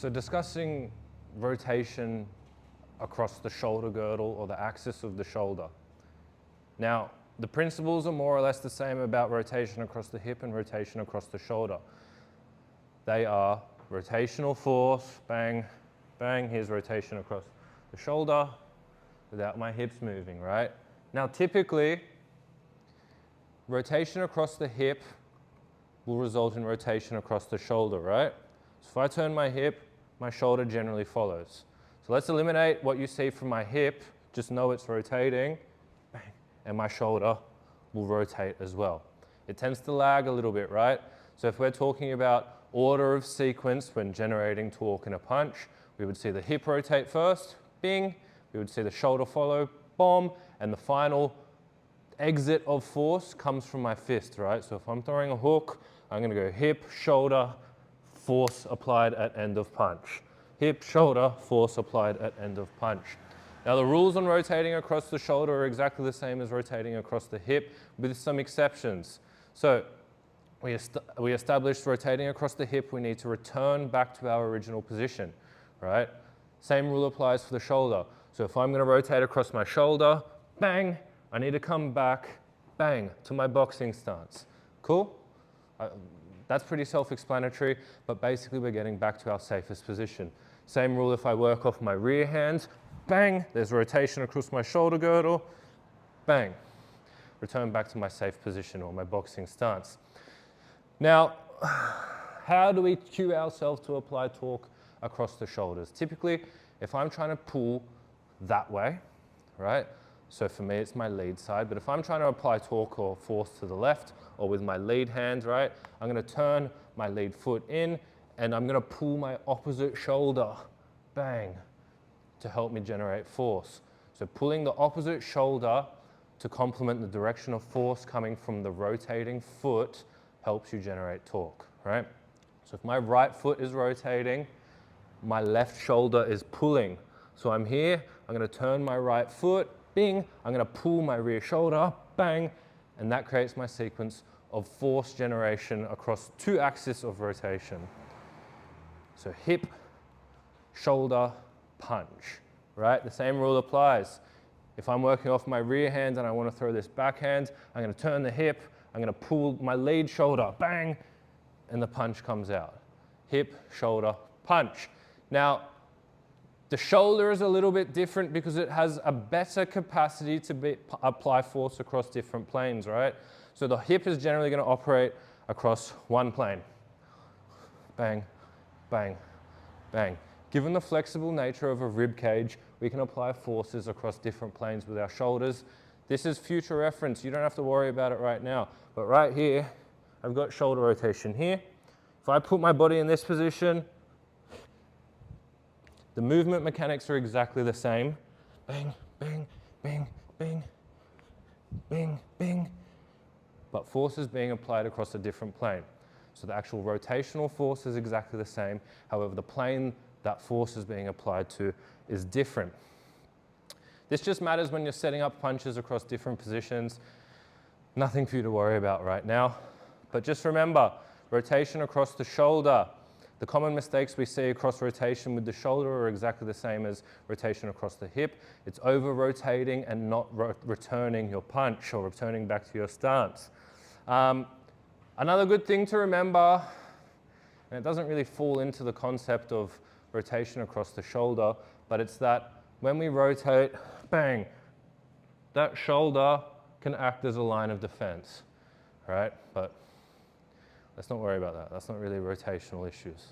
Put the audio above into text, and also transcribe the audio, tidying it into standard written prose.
So discussing rotation across the shoulder girdle or the axis of the shoulder. Now, the principles are more or less the same about rotation across the hip and rotation across the shoulder. They are rotational force, bang, bang, here's rotation across the shoulder without my hips moving, right? Now, typically, rotation across the hip will result in rotation across the shoulder, right? So if I turn my hip, my shoulder generally follows. So let's eliminate what you see from my hip, just know it's rotating, bang, and my shoulder will rotate as well. It tends to lag a little bit, right? So if we're talking about order of sequence when generating torque in a punch, we would see the hip rotate first, bing, we would see the shoulder follow, bomb, and the final exit of force comes from my fist, right? So if I'm throwing a hook, I'm gonna go hip, shoulder, force applied at end of punch. Hip, shoulder, force applied at end of punch. Now the rules on rotating across the shoulder are exactly the same as rotating across the hip with some exceptions. So we established rotating across the hip, we need to return back to our original position, right? Same rule applies for the shoulder. So if I'm gonna rotate across my shoulder, bang, I need to come back, bang, to my boxing stance. Cool? That's pretty self-explanatory, but basically we're getting back to our safest position. Same rule if I work off my rear hand, bang, there's rotation across my shoulder girdle, bang, return back to my safe position or my boxing stance. Now, how do we cue ourselves to apply torque across the shoulders? Typically, if I'm trying to pull that way, right? So for me, it's my lead side, but if I'm trying to apply torque or force to the left or with my lead hand, right, I'm gonna turn my lead foot in and I'm gonna pull my opposite shoulder, bang, to help me generate force. So pulling the opposite shoulder to complement the direction of force coming from the rotating foot helps you generate torque, right? So if my right foot is rotating, my left shoulder is pulling. So I'm here, I'm gonna turn my right foot, bing, I'm gonna pull my rear shoulder, bang, and that creates my sequence of force generation across two axes of rotation. So hip, shoulder, punch, right? The same rule applies. If I'm working off my rear hand and I want to throw this backhand, I'm going to turn the hip, I'm going to pull my lead shoulder, bang, and the punch comes out. Hip, shoulder, punch. Now, the shoulder is a little bit different because it has a better capacity to apply force across different planes, right? So the hip is generally going to operate across one plane. Bang, bang, bang. Given the flexible nature of a rib cage, we can apply forces across different planes with our shoulders. This is future reference. You don't have to worry about it right now. But right here, I've got shoulder rotation here. If I put my body in this position, the movement mechanics are exactly the same. Bang, bang, bang, bang, bang, bang. But force is being applied across a different plane. So the actual rotational force is exactly the same. However, the plane that force is being applied to is different. This just matters when you're setting up punches across different positions. Nothing for you to worry about right now. But just remember, rotation across the shoulder. The common mistakes we see across rotation with the shoulder are exactly the same as rotation across the hip. It's over-rotating and not returning your punch or returning back to your stance. Another good thing to remember, and it doesn't really fall into the concept of rotation across the shoulder, but it's that when we rotate, bang, that shoulder can act as a line of defense, right? But let's not worry about that. That's not really rotational issues.